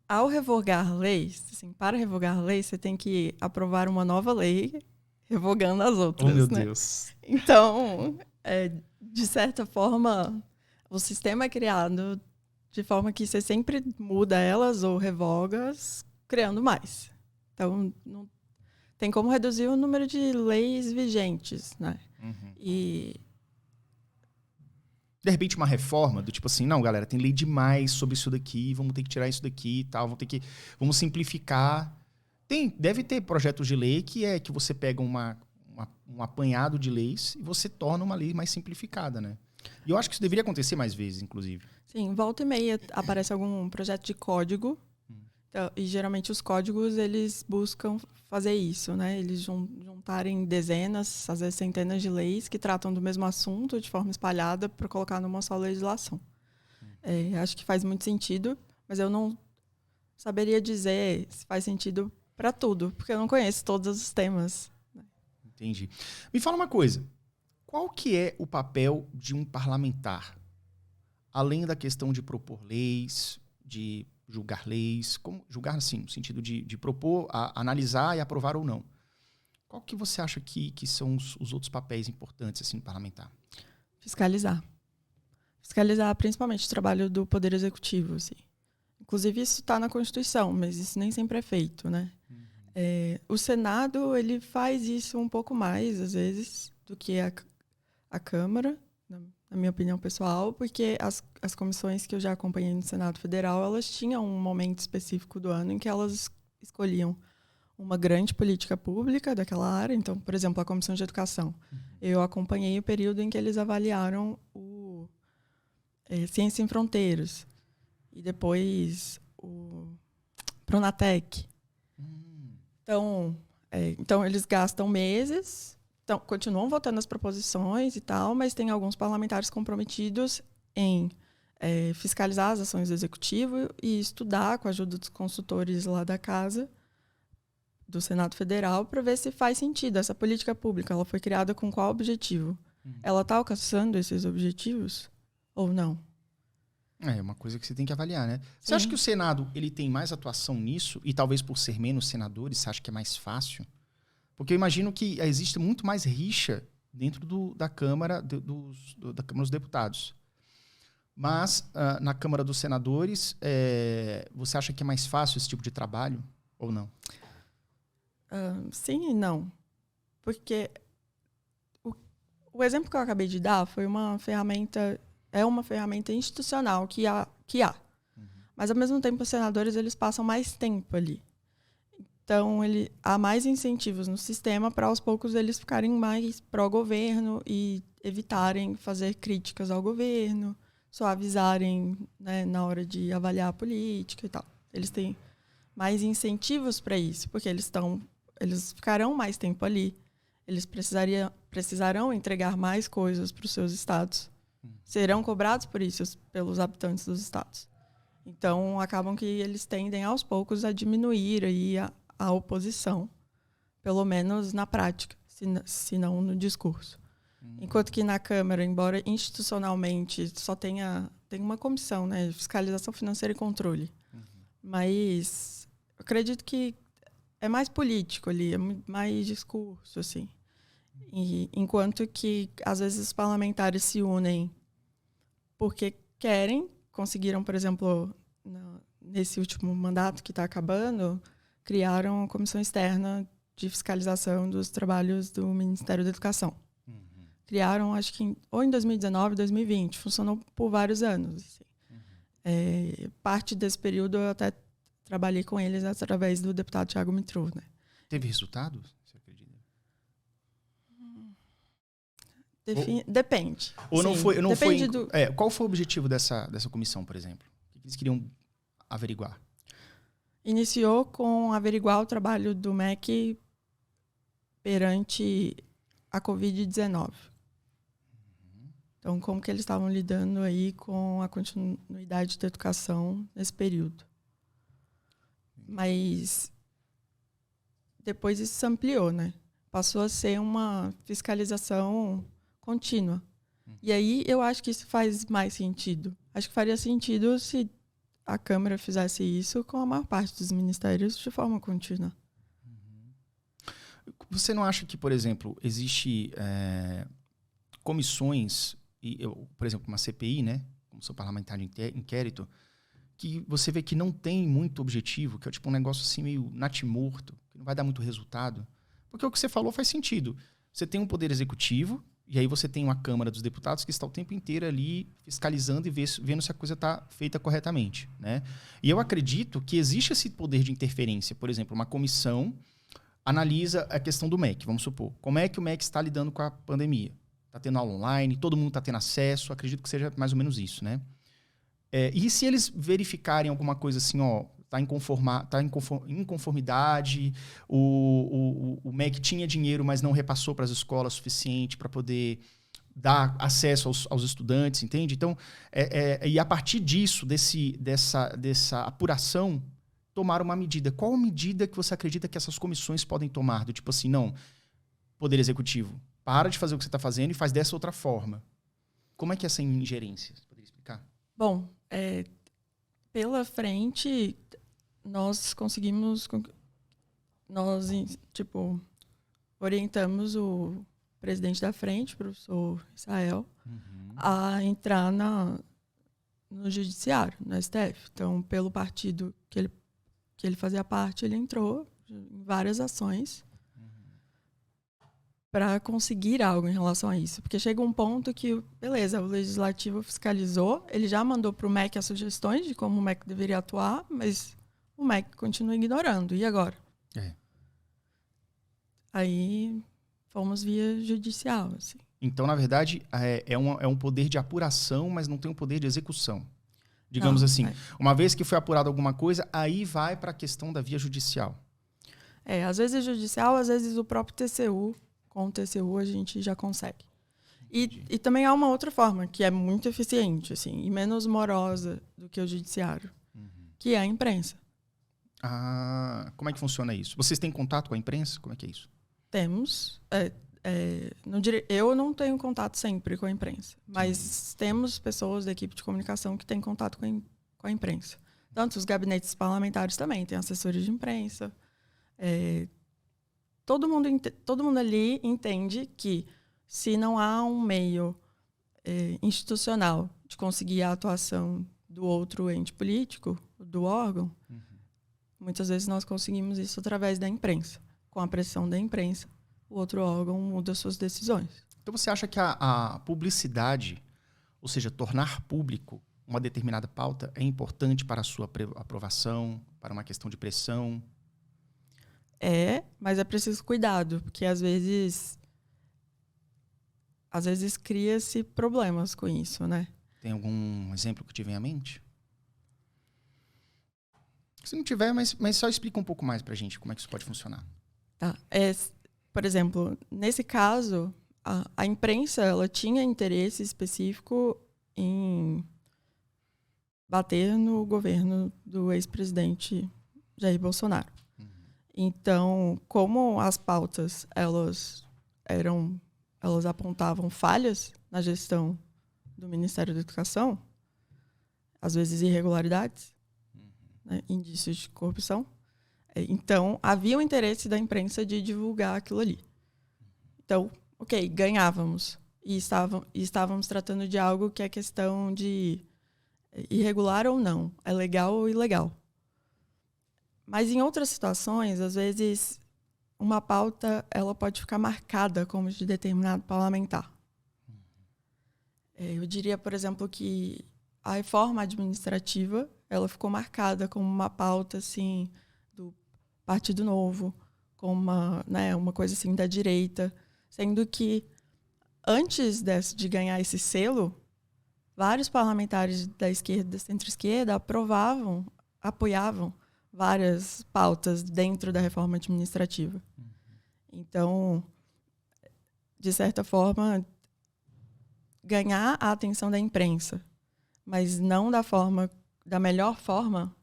ao revogar leis, assim, para revogar leis, você tem que aprovar uma nova lei revogando as outras, meu né? Deus. Então, de certa forma, o sistema é criado de forma que você sempre muda elas ou revoga, criando mais. Então, não tem como reduzir o número de leis vigentes, né? E De repente, uma reforma do tipo assim, não, galera, tem lei demais sobre isso daqui, vamos ter que tirar isso daqui e tal, vamos simplificar. Deve ter projetos de lei que você pega um apanhado de leis e você torna uma lei mais simplificada, né? E eu acho que isso deveria acontecer mais vezes, inclusive. sim, volta e meia aparece algum projeto de código. Então, e geralmente os códigos, eles buscam fazer isso, né? Eles juntarem dezenas, às vezes centenas de leis que tratam do mesmo assunto de forma espalhada para colocar numa só legislação. Acho que faz muito sentido, mas eu não saberia dizer se faz sentido para tudo, porque eu não conheço todos os temas. Entendi. Me fala uma coisa. Qual que é o papel de um parlamentar? Além da questão de propor leis, de julgar leis, julgar, sim, no sentido de propor, analisar e aprovar ou não. Qual que você acha que são os outros papéis importantes assim, parlamentar? Fiscalizar. Fiscalizar principalmente o trabalho do Poder Executivo. Assim. Inclusive, isso está na Constituição, mas isso nem sempre é feito, né? O Senado, ele faz isso um pouco mais, às vezes, do que a Câmara, na minha opinião pessoal, porque as comissões que eu já acompanhei no Senado Federal, elas tinham um momento específico do ano em que elas escolhiam uma grande política pública daquela área. Então, por exemplo, a Comissão de Educação. Eu acompanhei o período em que eles avaliaram o Ciência Sem Fronteiras e depois o Pronatec. Então, eles gastam meses, então, continuam votando as proposições e tal, mas tem alguns parlamentares comprometidos em fiscalizar as ações do Executivo e estudar, com a ajuda dos consultores lá da Casa, do Senado Federal, para ver se faz sentido essa política pública. Ela foi criada com qual objetivo? Ela está alcançando esses objetivos ou não? É uma coisa que você tem que avaliar, né? Você Sim. acha que o Senado ele tem mais atuação nisso? E talvez por ser menos senadores, você acha que é mais fácil? Porque eu imagino que existe muito mais rixa dentro da Câmara, da Câmara dos Deputados. Mas na Câmara dos Senadores, você acha que é mais fácil esse tipo de trabalho ou não? Sim e não. Porque o exemplo que eu acabei de dar foi uma ferramenta institucional que há. Mas, ao mesmo tempo, os senadores eles passam mais tempo ali. Então, há mais incentivos no sistema para, aos poucos, eles ficarem mais pró-governo e evitarem fazer críticas ao governo, suavizarem, né, na hora de avaliar a política e tal. Eles têm mais incentivos para isso, porque eles ficarão mais tempo ali. Eles precisarão entregar mais coisas para os seus estados. Serão cobrados por isso pelos habitantes dos estados. Então, acabam que eles tendem, aos poucos, a diminuir aí a oposição, pelo menos na prática, se não no discurso. Enquanto que na Câmara, embora institucionalmente só tem uma comissão, né, de fiscalização financeira e controle, mas eu acredito que é mais político ali, é mais discurso, assim. E, enquanto que, às vezes, os parlamentares se unem porque conseguiram, por exemplo, nesse último mandato que está acabando, criaram a comissão externa de fiscalização dos trabalhos do Ministério da Educação. Criaram, acho que ou em 2019, 2020, funcionou por vários anos. Assim. Parte desse período eu até trabalhei com eles através do deputado Thiago Mitrô, né? Teve resultado? Você acredita? Depende. Ou não foi? Não Depende foi qual foi o objetivo dessa comissão, por exemplo? O que eles queriam averiguar? Iniciou com averiguar o trabalho do MEC perante a Covid-19. Então, como que eles estavam lidando aí com a continuidade da educação nesse período. Mas depois isso se ampliou, né? Passou a ser uma fiscalização contínua. E aí eu acho que isso faz mais sentido. Acho que faria sentido se a Câmara fizesse isso com a maior parte dos ministérios de forma contínua. Você não acha que, por exemplo, existe comissões, por exemplo, uma CPI, né, Comissão Parlamentar de Inquérito, que você vê que não tem muito objetivo, que é tipo um negócio assim meio natimorto, que não vai dar muito resultado? Porque o que você falou faz sentido. Você tem um poder executivo, e aí você tem uma Câmara dos Deputados que está o tempo inteiro ali fiscalizando e vendo se a coisa está feita corretamente, né? E eu acredito que existe esse poder de interferência. Por exemplo, uma comissão analisa a questão do MEC, vamos supor. Como é que o MEC está lidando com a pandemia? Está tendo aula online, todo mundo está tendo acesso, acredito que seja mais ou menos isso, né? E se eles verificarem alguma coisa assim, está em inconformidade, o MEC tinha dinheiro, mas não repassou para as escolas o suficiente para poder dar acesso aos estudantes, entende? Então, e a partir disso, dessa apuração, tomar uma medida. Qual a medida que você acredita que essas comissões podem tomar? Do tipo assim, não, Poder Executivo, para de fazer o que você está fazendo e faz dessa outra forma. Como é que é essa ingerência? Você poderia explicar? Bom, pela frente, nós conseguimos... Nós, tipo, orientamos o presidente da frente, o professor Israel, a entrar no judiciário, no STF. Então, pelo partido que ele fazia parte, ele entrou em várias ações para conseguir algo em relação a isso. Porque chega um ponto que, beleza, o Legislativo fiscalizou, ele já mandou para o MEC as sugestões de como o MEC deveria atuar, mas o MEC continua ignorando. E agora? Aí fomos via judicial. Assim. Então, na verdade, é um poder de apuração, mas não tem um poder de execução. Digamos assim, uma vez que foi apurada alguma coisa, aí vai para a questão da via judicial. Às vezes judicial, às vezes o próprio TCU. Com o TCU a gente já consegue. E também há uma outra forma, que é muito eficiente, assim, e menos morosa do que o judiciário, que é a imprensa. Como é que funciona isso? Vocês têm contato com a imprensa? Como é que é isso? Temos. Eu não tenho contato sempre com a imprensa, mas temos pessoas da equipe de comunicação que têm contato com a imprensa. Tanto os gabinetes parlamentares também, tem assessores de imprensa. Todo mundo ali entende que se não há um meio institucional de conseguir a atuação do outro ente político, do órgão, muitas vezes nós conseguimos isso através da imprensa. Com a pressão da imprensa, o outro órgão muda suas decisões. Então você acha que a publicidade, ou seja, tornar público uma determinada pauta, é importante para a sua aprovação, para uma questão de pressão? Mas é preciso cuidado, porque às vezes cria-se problemas com isso, né? Tem algum exemplo que te vem à mente? Se não tiver, mas só explica um pouco mais pra gente como é que isso pode funcionar. Tá. Por exemplo, nesse caso, a imprensa ela tinha interesse específico em bater no governo do ex-presidente Jair Bolsonaro. Então, como as pautas elas apontavam falhas na gestão do Ministério da Educação, às vezes irregularidades, né, indícios de corrupção, então havia o interesse da imprensa de divulgar aquilo ali. Então, ganhávamos e estávamos tratando de algo que é questão de irregular ou não, é legal ou ilegal. Mas em outras situações, às vezes, uma pauta ela pode ficar marcada como de determinado parlamentar. Eu diria, por exemplo, que a reforma administrativa ela ficou marcada como uma pauta assim, do Partido Novo, como uma coisa assim, da direita, sendo que antes de ganhar esse selo, vários parlamentares da esquerda, da centro-esquerda, apoiavam várias pautas dentro da reforma administrativa. Então, de certa forma, ganhar a atenção da imprensa, mas não da melhor forma,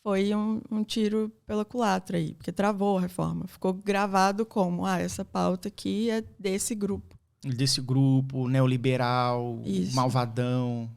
foi um tiro pela culatra aí, porque travou a reforma. Ficou gravado como, essa pauta aqui é desse grupo. Desse grupo neoliberal, Isso. malvadão.